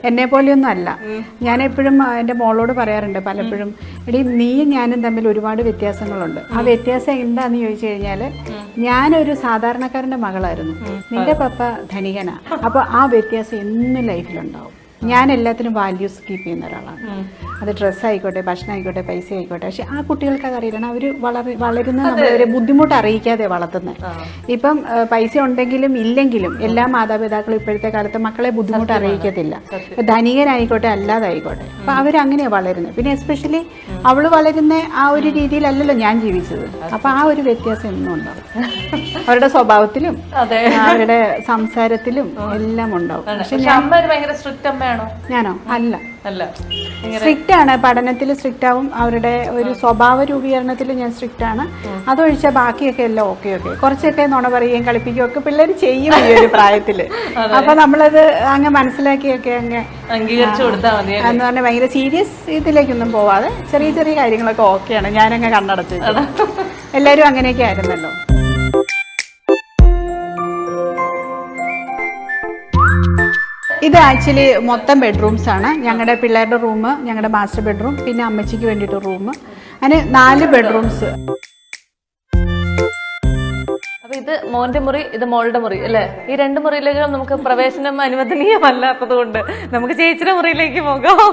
എന്നെ പോലെയൊന്നും അല്ല. ഞാൻ എപ്പോഴും എൻ്റെ മോളോട് പറയാറുണ്ട് പലപ്പോഴും, എടി നീയും ഞാനും തമ്മിൽ ഒരുപാട് വ്യത്യാസങ്ങളുണ്ട്. ആ വ്യത്യാസം എന്താന്ന് ചോദിച്ചു കഴിഞ്ഞാൽ, ഞാനൊരു സാധാരണക്കാരൻ്റെ മകളായിരുന്നു, നിന്റെ പപ്പ ധനികനാ. അപ്പോൾ ആ വ്യത്യാസം എന്നും ലൈഫിലുണ്ടാവും. ഞാൻ എല്ലാത്തിനും വാല്യൂസ് കീപ്പ് ചെയ്യുന്ന ഒരാളാണ്. അത് ഡ്രസ്സ് ആയിക്കോട്ടെ, ഭക്ഷണം ആയിക്കോട്ടെ, പൈസ ആയിക്കോട്ടെ. പക്ഷെ ആ കുട്ടികൾക്ക് അത് അറിയില്ല. അവർ വളരുന്ന നമ്മളൊരു ബുദ്ധിമുട്ട് അറിയിക്കാതെ വളർത്തുന്നത്. ഇപ്പം പൈസ ഉണ്ടെങ്കിലും ഇല്ലെങ്കിലും എല്ലാ മാതാപിതാക്കളും ഇപ്പോഴത്തെ കാലത്ത് മക്കളെ ബുദ്ധിമുട്ട് അറിയിക്കത്തില്ല. ധനികനായിക്കോട്ടെ അല്ലാതായിക്കോട്ടെ. അപ്പം അവരങ്ങനെയാണ് വളരുന്നത്. പിന്നെ എസ്പെഷ്യലി അവൾ വളരുന്ന ആ ഒരു രീതിയിലല്ലല്ലോ ഞാൻ ജീവിച്ചത്. അപ്പം ആ ഒരു വ്യത്യാസം എന്നും ഉണ്ടാവും. അവരുടെ സ്വഭാവത്തിലും അവരുടെ സംസാരത്തിലും എല്ലാം ഉണ്ടാവും. പക്ഷെ ഞാനോ അല്ല, സ്ട്രിക്റ്റ് ആണ്. പഠനത്തിൽ സ്ട്രിക്റ്റ് ആവും. അവരുടെ ഒരു സ്വഭാവ രൂപീകരണത്തിൽ ഞാൻ സ്ട്രിക്റ്റ് ആണ്. അതൊഴിച്ചാൽ ബാക്കിയൊക്കെ എല്ലാം ഓക്കെ. കുറച്ചൊക്കെ നുണ പറയുകയും കളിപ്പിക്കുകയും ഒക്കെ പിള്ളേർ ചെയ്യും ഈ ഒരു പ്രായത്തിൽ. അപ്പൊ നമ്മളത് അങ്ങ് മനസ്സിലാക്കിയൊക്കെ അങ്ങ് അംഗീകരിച്ചു കൊടുത്താൽ മതി എന്ന് പറഞ്ഞാൽ ഭയങ്കര സീരിയസ് ഇതിലേക്കൊന്നും പോവാതെ ചെറിയ ചെറിയ കാര്യങ്ങളൊക്കെ ഓക്കെയാണ്. ഞാനങ്ങ് കണ്ണടച്ചു. എല്ലാവരും അങ്ങനെയൊക്കെ ആയിരുന്നല്ലോ. ഇത് ആക്ച്വലി മൊത്തം ബെഡ്റൂംസ് ആണ്. ഞങ്ങളുടെ പിള്ളേരുടെ റൂം, ഞങ്ങളുടെ മാസ്റ്റർ ബെഡ്റൂം, പിന്നെ അമ്മച്ചിക്ക് വേണ്ടിയിട്ട് റൂം, അങ്ങനെ 4 ബെഡ്റൂംസ്. അപ്പൊ ഇത് മോന്റെ മുറി, ഇത് മോളുടെ മുറി അല്ലെ? ഈ 2 മുറിയിലേക്ക് നമുക്ക് പ്രവേശനം അനുവദനീയമല്ലാത്തത് കൊണ്ട് നമുക്ക് ചേച്ചിയുടെ മുറിയിലേക്ക് പോകാം.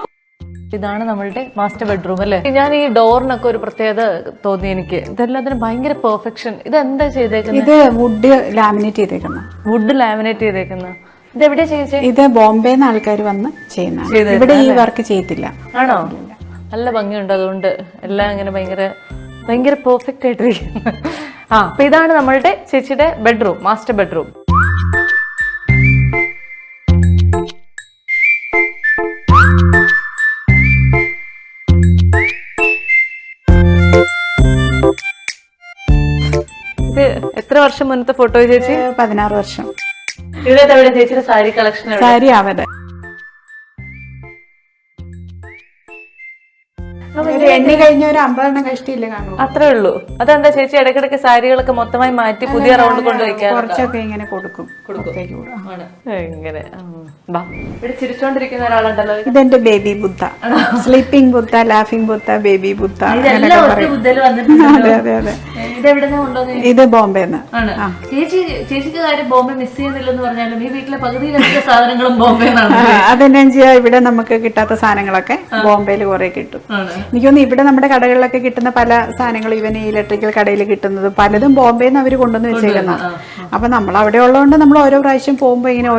ഇതാണ് നമ്മളുടെ മാസ്റ്റർ ബെഡ്റൂം അല്ലേ? ഞാൻ ഈ ഡോറിനൊക്കെ ഒരു പ്രത്യേകത തോന്നി എനിക്ക്. ഇതെല്ലാത്തിനും ഭയങ്കര പെർഫെക്ഷൻ. ഇത് എന്താ ചെയ്തേക്കുന്നത്? ഇത് വുഡ് ലാമിനേറ്റ് ചെയ്തേക്കുന്ന. വുഡ് ലാമിനേറ്റ് ചെയ്തേക്കുന്ന. ഇതെവിടെയാ ചേച്ചി? ഇത് ബോംബെന്ന് ആൾക്കാർ വന്ന് ചെയ്യുന്ന. ഇവിടെ ഈ വർക്ക് ചെയ്തില്ല. ആണോ? നല്ല ഭംഗിയുണ്ട്. അതുകൊണ്ട് എല്ലാം ഇങ്ങനെ ഭയങ്കര പെർഫെക്റ്റ് ആയിട്ടിരിക്കുന്നു. അപ്പൊ ഇതാണ് നമ്മളുടെ ചേച്ചിയുടെ ബെഡ്റൂം, മാസ്റ്റർ ബെഡ്റൂം. ഇത് എത്ര വർഷം മുന്നത്തെ ഫോട്ടോ ചേച്ചി? 16 വർഷം. ഇവിടെ ചേച്ചിയുടെ സാരി കളക്ഷൻ? സാരി അവരെ എണ്ണി കഴിഞ്ഞ ഒരു 50 കഷ്ടിയില്ലേ കാണും. അത്രേ ഉള്ളൂ. അതെന്താ ചേച്ചി ഇടയ്ക്കിടയ്ക്ക് സാരികളൊക്കെ മൊത്തമായി മാറ്റി പുതിയ റൗണ്ട് കൊണ്ടുവയ്ക്കാൻ? കുറച്ചൊക്കെ ഇങ്ങനെ കൊടുക്കും. ഇങ്ങനെ ഇവിടെ ചിരിച്ചോണ്ടിരിക്കുന്ന ഒരാളുണ്ടല്ലോ. ഇതെന്റെ ബേബി ബുദ്ധ. സ്ലീപ്പിംഗ് ബുദ്ധ, ലാഫിംഗ് ബുദ്ധ, ബേബി ബുദ്ധ. അതെ അതെ അതെ. ഇത് ബോംബെന്ന്. ചേച്ചിക്ക് കാര്യം ബോംബെ മിസ് ചെയ്യുന്നില്ലെന്ന് പറഞ്ഞാലും ഈ വീട്ടിലെ പകുതിയിലധികം സാധനങ്ങളും ബോംബെ. അതെന്നാ ചെയ്യാ, ഇവിടെ നമുക്ക് കിട്ടാത്ത സാധനങ്ങളൊക്കെ ബോംബെയിൽ കുറെ കിട്ടും. എനിക്കൊന്ന് ഇവിടെ നമ്മുടെ കടകളിലൊക്കെ കിട്ടുന്ന പല സാധനങ്ങളും, ഇവൻ ഈ ഇലക്ട്രിക്കൽ കടയിൽ കിട്ടുന്നത് പലതും ബോംബെന്ന് അവർ കൊണ്ടുവന്ന് വെച്ചേക്കുന്ന. അപ്പൊ നമ്മൾ അവിടെ ഉള്ളതുകൊണ്ട് നമ്മൾ ഓരോ പ്രാവശ്യം പോകുമ്പോ ഇങ്ങനെ